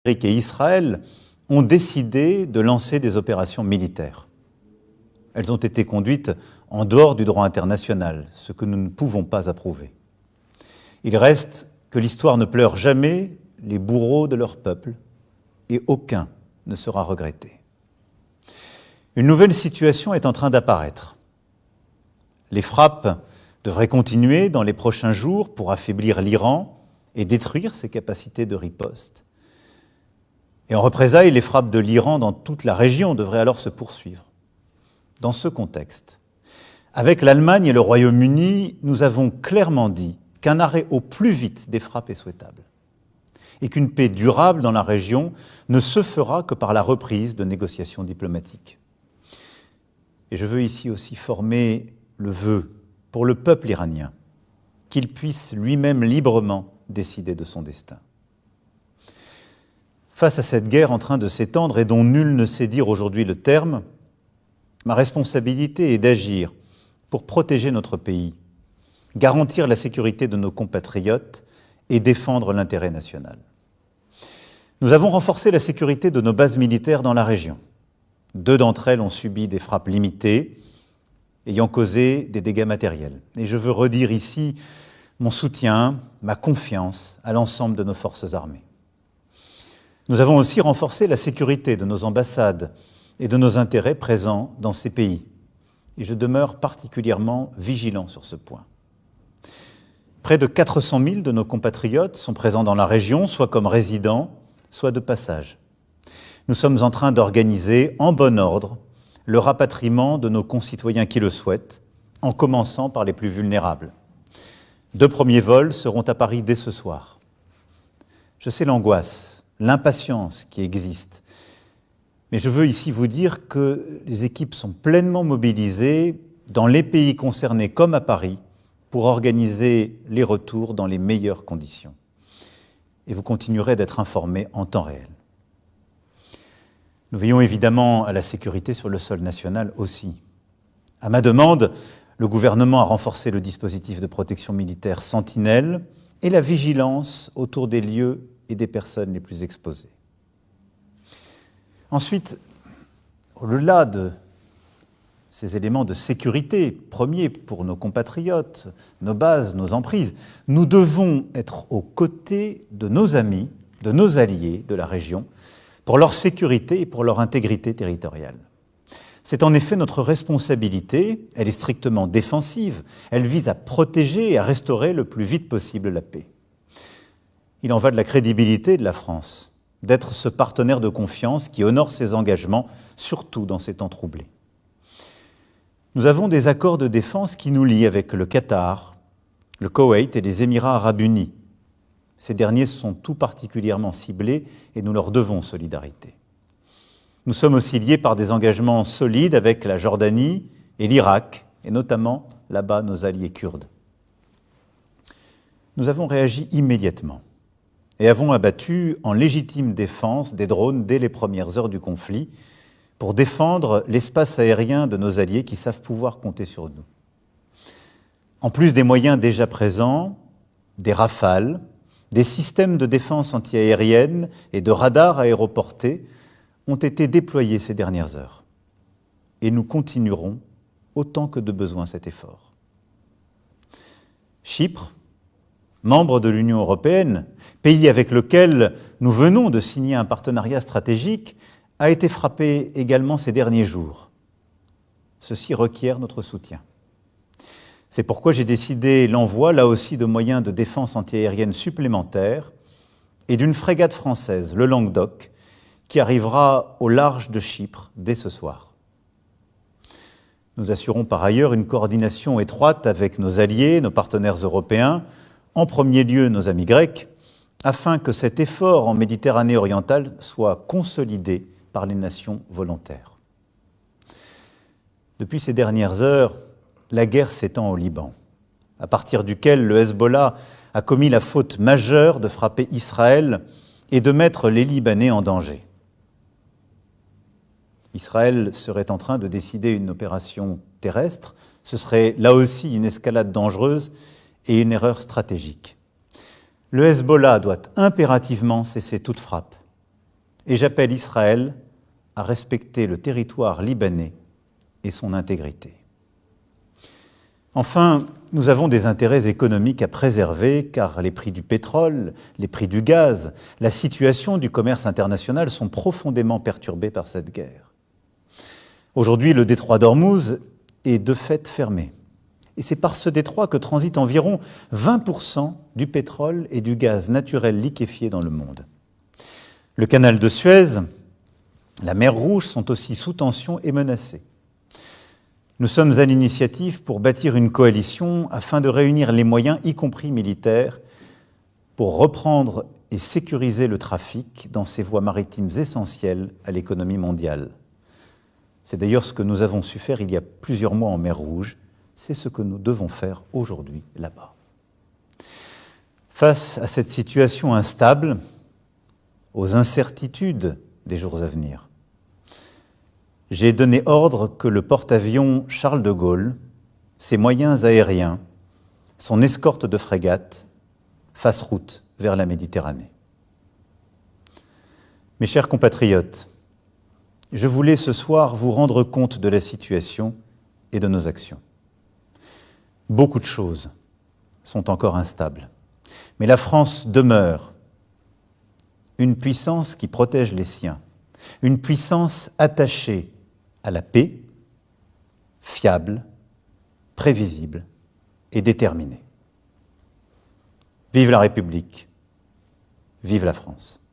et Israël ont décidé de lancer des opérations militaires. Elles ont été conduites en dehors du droit international, ce que nous ne pouvons pas approuver. Il reste que l'histoire ne pleure jamais les bourreaux de leur peuple et aucun ne sera regretté. Une nouvelle situation est en train d'apparaître. Les frappes devraient continuer dans les prochains jours pour affaiblir l'Iran et détruire ses capacités de riposte. Et en représailles, les frappes de l'Iran dans toute la région devraient alors se poursuivre. Dans ce contexte, avec l'Allemagne et le Royaume-Uni, nous avons clairement dit qu'un arrêt au plus vite des frappes est souhaitable et qu'une paix durable dans la région ne se fera que par la reprise de négociations diplomatiques. Et je veux ici aussi former le vœu pour le peuple iranien qu'il puisse lui-même librement décider de son destin. Face à cette guerre en train de s'étendre et dont nul ne sait dire aujourd'hui le terme, ma responsabilité est d'agir pour protéger notre pays, garantir la sécurité de nos compatriotes et défendre l'intérêt national. Nous avons renforcé la sécurité de nos bases militaires dans la région. 2 d'entre elles ont subi des frappes limitées, ayant causé des dégâts matériels. Et je veux redire ici mon soutien, ma confiance à l'ensemble de nos forces armées. Nous avons aussi renforcé la sécurité de nos ambassades et de nos intérêts présents dans ces pays. Et je demeure particulièrement vigilant sur ce point. Près de 400 000 de nos compatriotes sont présents dans la région, soit comme résidents, soit de passage. Nous sommes en train d'organiser en bon ordre le rapatriement de nos concitoyens qui le souhaitent, en commençant par les plus vulnérables. 2 premiers vols seront à Paris dès ce soir. Je sais l'angoisse, l'impatience qui existe, mais je veux ici vous dire que les équipes sont pleinement mobilisées dans les pays concernés comme à Paris pour organiser les retours dans les meilleures conditions. Et vous continuerez d'être informés en temps réel. Nous veillons évidemment à la sécurité sur le sol national aussi. À ma demande, le gouvernement a renforcé le dispositif de protection militaire Sentinelle et la vigilance autour des lieux et des personnes les plus exposées. Ensuite, au-delà de ces éléments de sécurité premiers pour nos compatriotes, nos bases, nos emprises, nous devons être aux côtés de nos amis, de nos alliés de la région, pour leur sécurité et pour leur intégrité territoriale. C'est en effet notre responsabilité, elle est strictement défensive, elle vise à protéger et à restaurer le plus vite possible la paix. Il en va de la crédibilité de la France, d'être ce partenaire de confiance qui honore ses engagements, surtout dans ces temps troublés. Nous avons des accords de défense qui nous lient avec le Qatar, le Koweït et les Émirats arabes unis. Ces derniers sont tout particulièrement ciblés et nous leur devons solidarité. Nous sommes aussi liés par des engagements solides avec la Jordanie et l'Irak, et notamment là-bas nos alliés kurdes. Nous avons réagi immédiatement et avons abattu en légitime défense des drones dès les premières heures du conflit pour défendre l'espace aérien de nos alliés qui savent pouvoir compter sur nous. En plus des moyens déjà présents, des Rafales, des systèmes de défense antiaérienne et de radars aéroportés ont été déployés ces dernières heures. Et nous continuerons autant que de besoin cet effort. Chypre, membre de l'Union européenne, pays avec lequel nous venons de signer un partenariat stratégique, a été frappé également ces derniers jours. Ceci requiert notre soutien. C'est pourquoi j'ai décidé l'envoi, là aussi, de moyens de défense antiaérienne supplémentaires et d'une frégate française, le Languedoc, qui arrivera au large de Chypre dès ce soir. Nous assurons par ailleurs une coordination étroite avec nos alliés, nos partenaires européens, en premier lieu nos amis grecs, afin que cet effort en Méditerranée orientale soit consolidé par les nations volontaires. Depuis ces dernières heures, la guerre s'étend au Liban, à partir duquel le Hezbollah a commis la faute majeure de frapper Israël et de mettre les Libanais en danger. Israël serait en train de décider une opération terrestre, ce serait là aussi une escalade dangereuse et une erreur stratégique. Le Hezbollah doit impérativement cesser toute frappe et j'appelle Israël à respecter le territoire libanais et son intégrité. Enfin, nous avons des intérêts économiques à préserver car les prix du pétrole, les prix du gaz, la situation du commerce international sont profondément perturbés par cette guerre. Aujourd'hui, le détroit d'Ormuz est de fait fermé. Et c'est par ce détroit que transitent environ 20% du pétrole et du gaz naturel liquéfié dans le monde. Le canal de Suez, la mer Rouge sont aussi sous tension et menacés. Nous sommes à l'initiative pour bâtir une coalition afin de réunir les moyens, y compris militaires, pour reprendre et sécuriser le trafic dans ces voies maritimes essentielles à l'économie mondiale. C'est d'ailleurs ce que nous avons su faire il y a plusieurs mois en mer Rouge. C'est ce que nous devons faire aujourd'hui là-bas. Face à cette situation instable, aux incertitudes des jours à venir, j'ai donné ordre que le porte-avions Charles de Gaulle, ses moyens aériens, son escorte de frégates, fassent route vers la Méditerranée. Mes chers compatriotes, je voulais ce soir vous rendre compte de la situation et de nos actions. Beaucoup de choses sont encore instables, mais la France demeure une puissance qui protège les siens, une puissance attachée à la paix, fiable, prévisible et déterminée. Vive la République, vive la France.